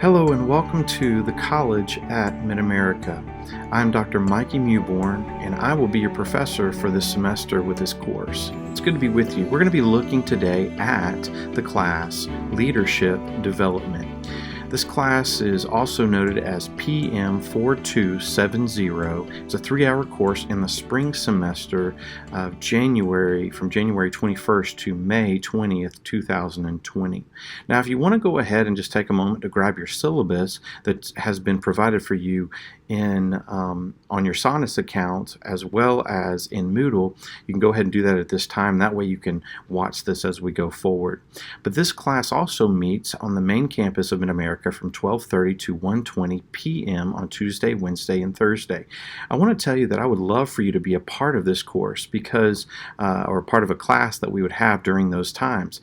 Hello and welcome to the College at Mid-America. I'm Dr. Mikey Mewborn and I will be your professor for this semester with this course. It's good to be with you. We're going to be looking today at the class Leadership Development. This class is also noted as PM 4270. It's a 3-hour course in the spring semester of from January 21st to May 20th, 2020. Now, if you want to go ahead and just take a moment to grab your syllabus that has been provided for you on your Sonus account as well as in Moodle, you can go ahead and do that at this time. That way you can watch this as we go forward. But this class also meets on the main campus of Mid-America from 12:30 to 1:20 p.m. on Tuesday, Wednesday, and Thursday. I want to tell you that I would love for you to be a part of this course because, or part of a class that we would have during those times.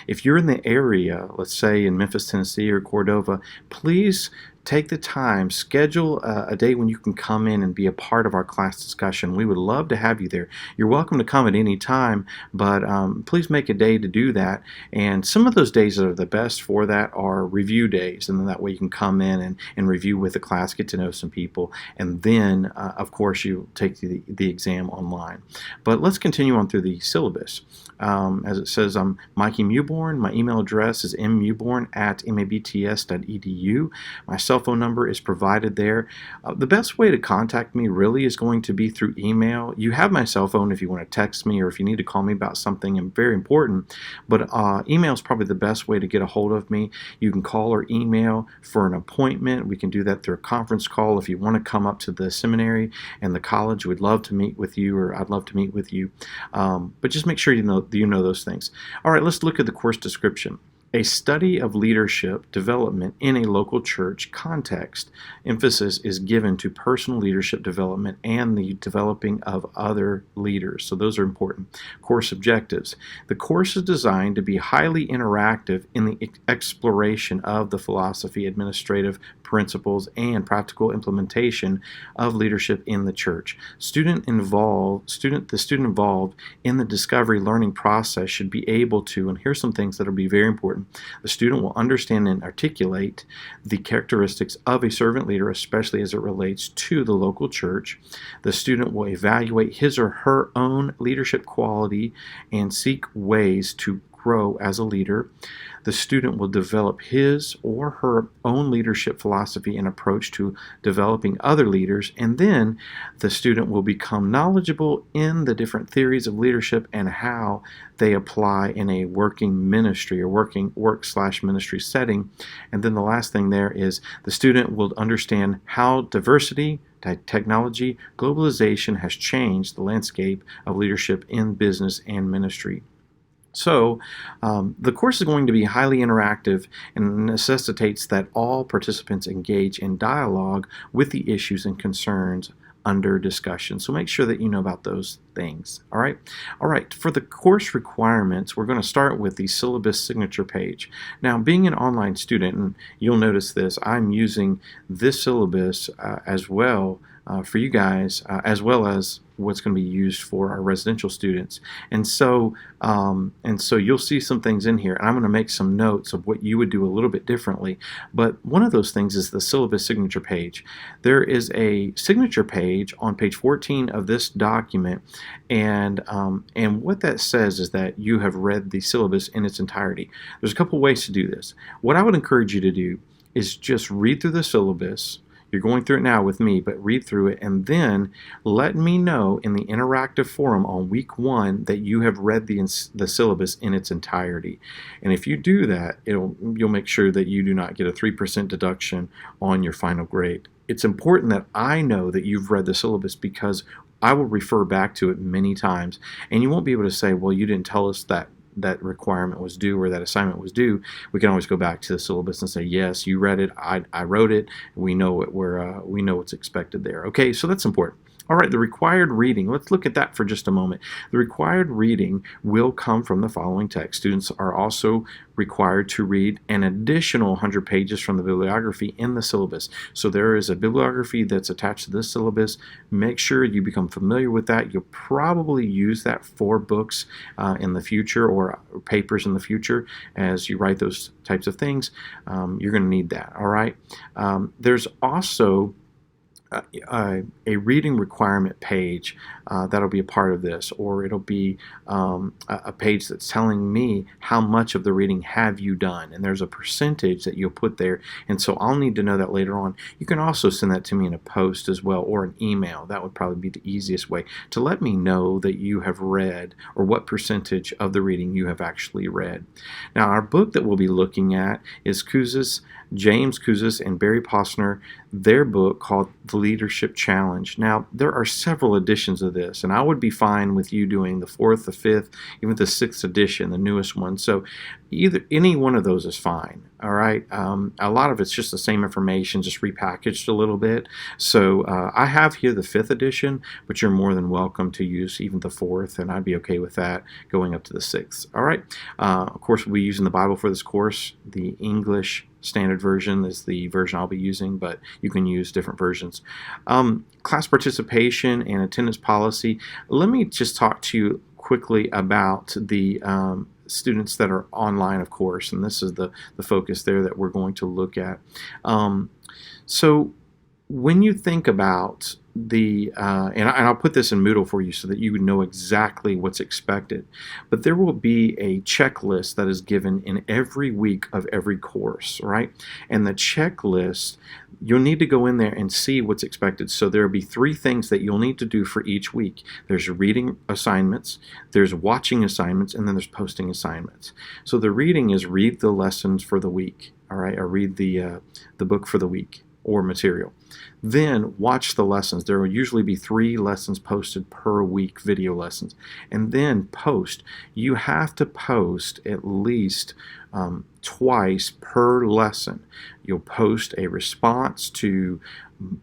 If you're in the area, let's say in Memphis, Tennessee or Cordova, please take the time, schedule a day when you can come in and be a part of our class discussion. We would love to have you there. You're welcome to come at any time, but please make a day to do that. And some of those days that are the best for that are review days, and then that way you can come in and review with the class, get to know some people, and then, of course, you take the exam online. But let's continue on through the syllabus. As it says, I'm Mikey Mewborn. My email address is mmewborn@mabts.edu. My cell phone number is provided there. The best way to contact me really is going to be through email. You have my cell phone if you want to text me or if you need to call me about something very important, but email is probably the best way to get a hold of me. You can call or email for an appointment. We can do that through a conference call. If you want to come up to the seminary and the college, we'd love to meet with you, or I'd love to meet with you. But just make sure you know those things. All right, let's look at the course description. A study of leadership development in a local church context. Emphasis is given to personal leadership development and the developing of other leaders. So those are important. Course objectives. The course is designed to be highly interactive in the exploration of the philosophy, administrative principles, and practical implementation of leadership in the church. The student involved in the discovery learning process should be able to, and here's some things that will be very important. The student will understand and articulate the characteristics of a servant leader, especially as it relates to the local church. The student will evaluate his or her own leadership quality and seek ways to grow as a leader. The student will develop his or her own leadership philosophy and approach to developing other leaders, and then the student will become knowledgeable in the different theories of leadership and how they apply in a working ministry or work/ministry setting. And then the last thing there is the student will understand how diversity, technology, globalization has changed the landscape of leadership in business and ministry. So the course is going to be highly interactive and necessitates that all participants engage in dialogue with the issues and concerns under discussion. So make sure that you know about those things. All right. For the course requirements, we're going to start with the syllabus signature page. Now, being an online student, and you'll notice this, I'm using this syllabus as well for you guys, as well as what's going to be used for our residential students. And so you'll see some things in here, and I'm going to make some notes of what you would do a little bit differently. But one of those things is the syllabus signature page. There is a signature page on page 14 of this document, and what that says is that you have read the syllabus in its entirety. There's a couple ways to do this. What I would encourage you to do is just read through the syllabus. You're going through it now with me, but read through it and then let me know in the interactive forum on week 1 that you have read the syllabus in its entirety. And if you do that, you'll make sure that you do not get a 3% deduction on your final grade. It's important that I know that you've read the syllabus because I will refer back to it many times, and you won't be able to say, well, you didn't tell us that requirement was due or that assignment was due. We can always go back to the syllabus and say, yes, you read it, I wrote it, we know what's expected there. Okay, so that's important. All right, the required reading. Let's look at that for just a moment. The required reading will come from the following text. Students are also required to read an additional 100 pages from the bibliography in the syllabus. So there is a bibliography that's attached to this syllabus. Make sure you become familiar with that. You'll probably use that for books in the future or papers in the future as you write those types of things. You're going to need that, all right? There's also a reading requirement page that'll be a part of this, or it'll be a page that's telling me how much of the reading have you done, and there's a percentage that you'll put there, and so I'll need to know that later on. You can also send that to me in a post as well, or an email. That would probably be the easiest way to let me know that you have read, or what percentage of the reading you have actually read. Now, our book that we'll be looking at is James Kouzes and Barry Posner, their book called The Leadership Challenge. Now, there are several editions of this, and I would be fine with you doing the 4th, the 5th, even the 6th edition, the newest one. So any one of those is fine, all right? A lot of it's just the same information, just repackaged a little bit. So I have here the 5th edition, but you're more than welcome to use even the 4th, and I'd be okay with that going up to the 6th, all right? Of course, we'll be using the Bible for this course. The English Standard Version is the version I'll be using, but you can use different versions. Class participation and attendance policy. Let me just talk to you quickly about the students that are online, of course, and this is the focus there that we're going to look at. So when you think about and I'll put this in Moodle for you so that you would know exactly what's expected, but there will be a checklist that is given in every week of every course, right? And the checklist, you'll need to go in there and see what's expected. So there will be 3 things that you'll need to do for each week. There's reading assignments, there's watching assignments, and then there's posting assignments. So the reading is read the lessons for the week, all right, or read the book for the week or material. Then watch the lessons. There will usually be 3 lessons posted per week, video lessons. And then post. You have to post at least twice per lesson. You'll post a response to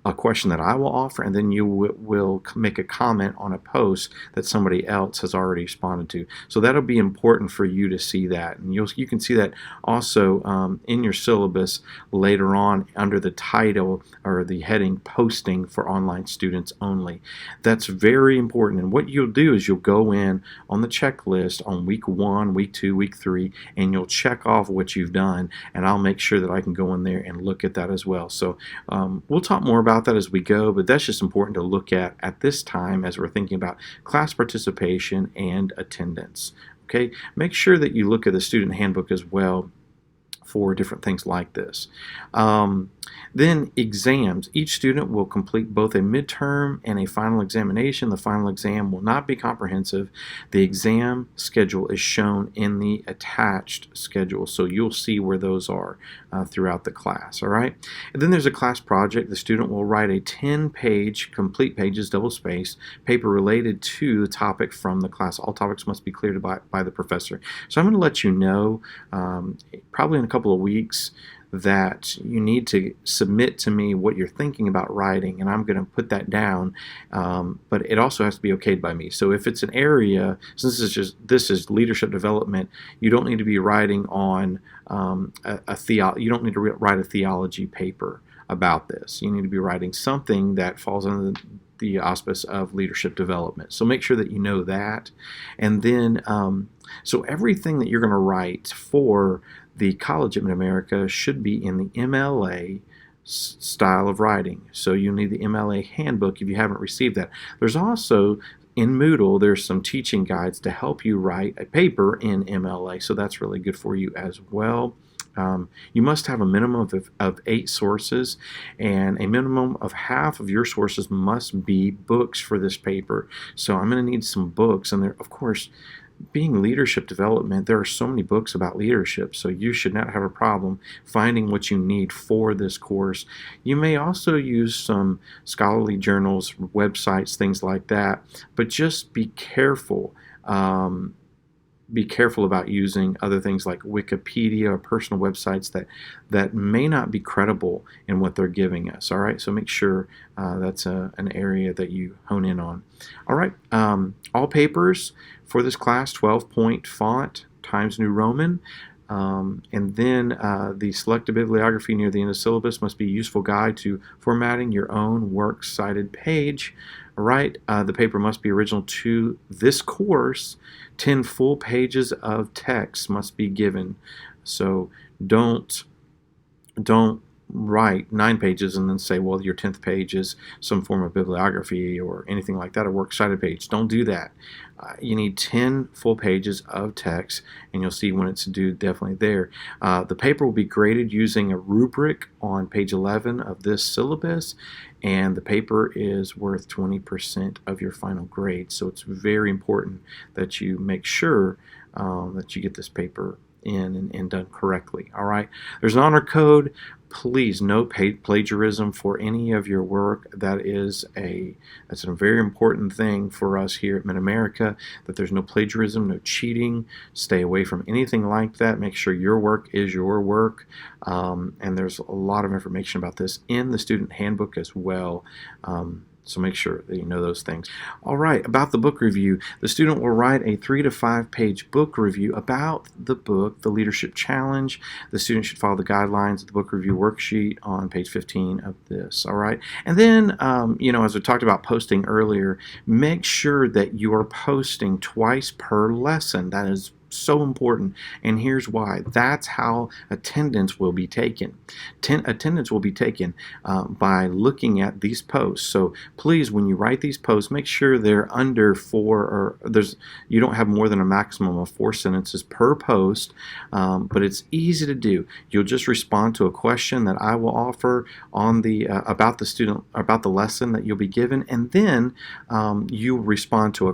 a question that I will offer, and then you will make a comment on a post that somebody else has already responded to. So that'll be important for you to see that, and you can see that also in your syllabus later on under the title or the heading "Posting for Online Students Only." That's very important, and what you'll do is you'll go in on the checklist on week 1, week 2, week 3, and you'll check off what you've done, and I'll make sure that I can go in there and look at that as well. So we'll talk more about that as we go, but that's just important to look at this time as we're thinking about class participation and attendance. Okay, make sure that you look at the student handbook as well for different things like this. Then exams. Each student will complete both a midterm and a final examination. The final exam will not be comprehensive. The exam schedule is shown in the attached schedule, so you'll see where those are throughout the class, all right? And then there's a class project. The student will write a 10-page, complete pages, double-spaced, paper related to the topic from the class. All topics must be cleared by the professor. So I'm going to let you know probably in a couple of weeks that you need to submit to me what you're thinking about writing, and I'm going to put that down, but it also has to be okayed by me. So if it's an area, since this is leadership development, you don't need to be writing on you don't need to write a theology paper about this. You need to be writing something that falls under the auspice of leadership development. So make sure that you know that, and then so everything that you're going to write for the College of Mid-America should be in the MLA style of writing. So you need the MLA handbook if you haven't received that. There's also in Moodle, there's some teaching guides to help you write a paper in MLA, so that's really good for you as well. You must have a minimum of 8 sources, and a minimum of half of your sources must be books for this paper. So I'm going to need some books, and there, of course, being leadership development, there are so many books about leadership, so you should not have a problem finding what you need for this course. You may also use some scholarly journals, websites, things like that, but just be careful be careful about using other things like Wikipedia or personal websites that may not be credible in what they're giving us. All right, so make sure that's an area that you hone in on. All right, all papers for this class, 12-point font, Times New Roman. And then the selected bibliography near the end of syllabus must be a useful guide to formatting your own works cited page. All right, the paper must be original to this course. 10 full pages of text must be given. So don't write 9 pages and then say, well, your 10th page is some form of bibliography or anything like that, a works cited page. Don't do that. You need 10 full pages of text, and you'll see when it's due definitely there. The paper will be graded using a rubric on page 11 of this syllabus, and the paper is worth 20% of your final grade. So it's very important that you make sure that you get this paper in and done correctly. All right, there's an honor code. Please no plagiarism for any of your work. That's a very important thing for us here at Mid-America, that there's no plagiarism, no cheating. Stay away from anything like that. Make sure your work is your work. And there's a lot of information about this in the student handbook as well. So make sure that you know those things. All right, about the book review. The student will write a 3 to 5 page book review about the book, The Leadership Challenge. The student should follow the guidelines of the book review worksheet on page 15 of this. All right, and then, as we talked about posting earlier, make sure that you are posting twice per lesson. That is so important, and here's why. That's how attendance will be taken. Attendance will be taken by looking at these posts. So please, when you write these posts, make sure they're under 4, or you don't have more than a maximum of 4 sentences per post, but it's easy to do. You'll just respond to a question that I will offer on the about the lesson that you'll be given, and then you respond to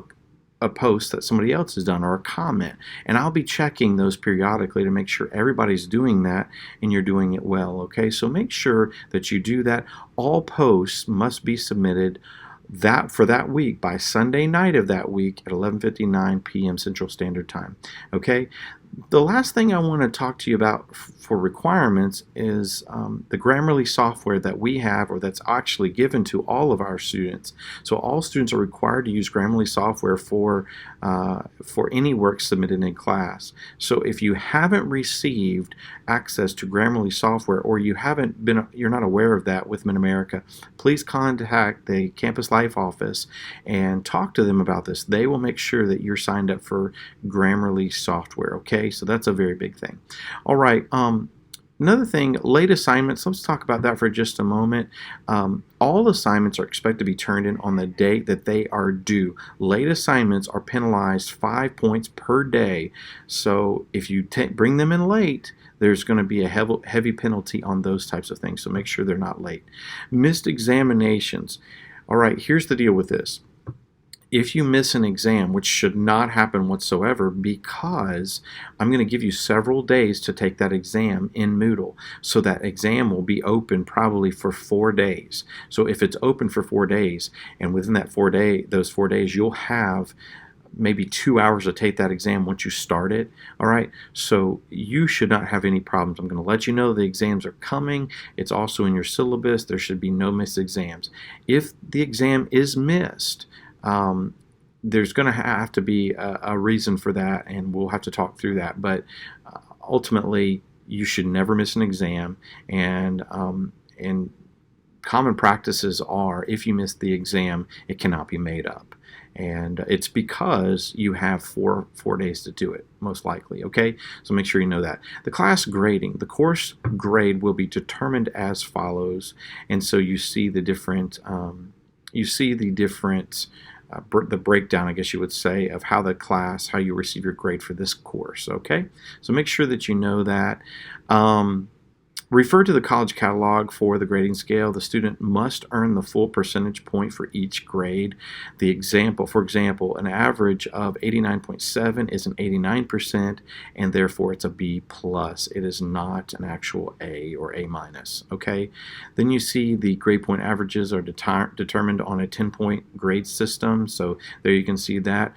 a post that somebody else has done or a comment, and I'll be checking those periodically to make sure everybody's doing that and you're doing it well. Okay, so make sure that you do that. All posts must be submitted for that week by Sunday night of that week at 11:59 p.m. Central Standard Time. Okay, the last thing I want to talk to you about for requirements is the Grammarly software that we have, or that's actually given to all of our students. So all students are required to use Grammarly software for any work submitted in class. So if you haven't received access to Grammarly software, or you're not aware of that with Mid-America, please contact the Campus Life office and talk to them about this. They will make sure that you're signed up for Grammarly software. Okay, so that's a very big thing. All right, another thing, late assignments. Let's talk about that for just a moment. All assignments are expected to be turned in on the date that they are due. Late assignments are penalized 5 points per day. So if you bring them in late, there's going to be a heavy penalty on those types of things. So make sure they're not late. Missed examinations. All right, here's the deal with this. If you miss an exam, which should not happen whatsoever, because I'm going to give you several days to take that exam in Moodle. So that exam will be open probably for 4 days. So if it's open for 4 days, and within those 4 days, you'll have maybe 2 hours to take that exam once you start it. All right, so you should not have any problems. I'm going to let you know the exams are coming. It's also in your syllabus. There should be no missed exams. If the exam is missed, there's going to have to be a reason for that, and we'll have to talk through that. But ultimately, you should never miss an exam, and common practices are, if you miss the exam, it cannot be made up. And it's because you have four days to do it, most likely. Okay, so make sure you know that. The class grading, the course grade will be determined as follows, and so you see the different the breakdown, I guess you would say, of how you receive your grade for this course. Okay, so make sure that you know that. Refer to the college catalog for the grading scale. The student must earn the full percentage point for each grade. For example, an average of 89.7 is an 89%, and therefore it's a B+. It is not an actual A or A-. Okay. Then you see the grade point averages are determined on a 10-point grade system. So there you can see that.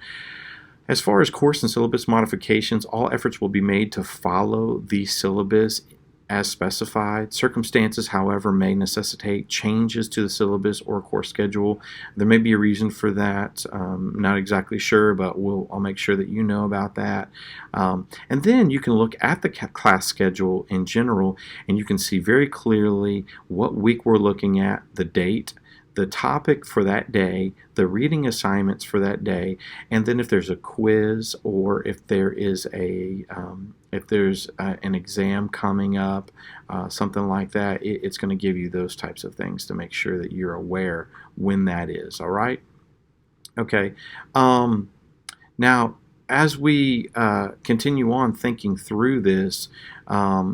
As far as course and syllabus modifications, all efforts will be made to follow the syllabus as specified. Circumstances, however, may necessitate changes to the syllabus or course schedule. There may be a reason for that. Not exactly sure, but I'll make sure that you know about that. And then you can look at the class schedule in general, and you can see very clearly what week we're looking at, the date, the topic for that day, the reading assignments for that day, and then if there's a quiz or if there is an exam coming up, something like that, it's going to give you those types of things to make sure that you're aware when that is. All right. Okay. Now, as we continue on thinking through this,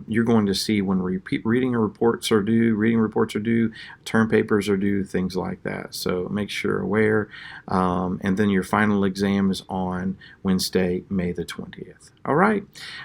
you're going to see when reading reports are due, term papers are due, things like that. So make sure you're aware. And then your final exam is on Wednesday, May the 20th. All right.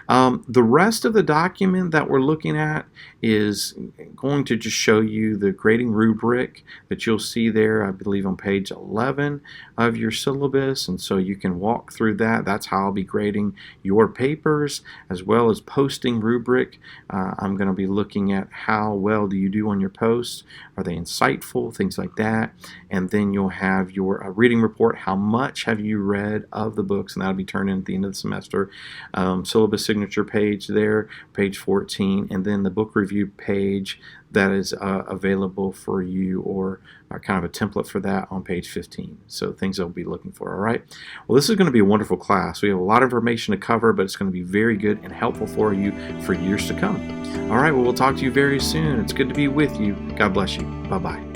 The rest of the document that we're looking at is going to just show you the grading rubric that you'll see there, I believe on page 11 of your syllabus. And so you can walk through that. That's how I'll be grading your papers, as well as posting rubric. I'm going to be looking at how well do you do on your posts. Are they insightful? Things like that. And then you'll have your reading report. How much have you read of the books? And that'll be turned in at the end of the semester. Syllabus signature page there, page 14, and then the book review page that is available for you, or kind of a template for that on page 15. So things I'll be looking for. All right. Well, this is going to be a wonderful class. We have a lot of information to cover, but it's going to be very good and helpful for you for years to come. All right. Well, we'll talk to you very soon. It's good to be with you. God bless you. Bye-bye.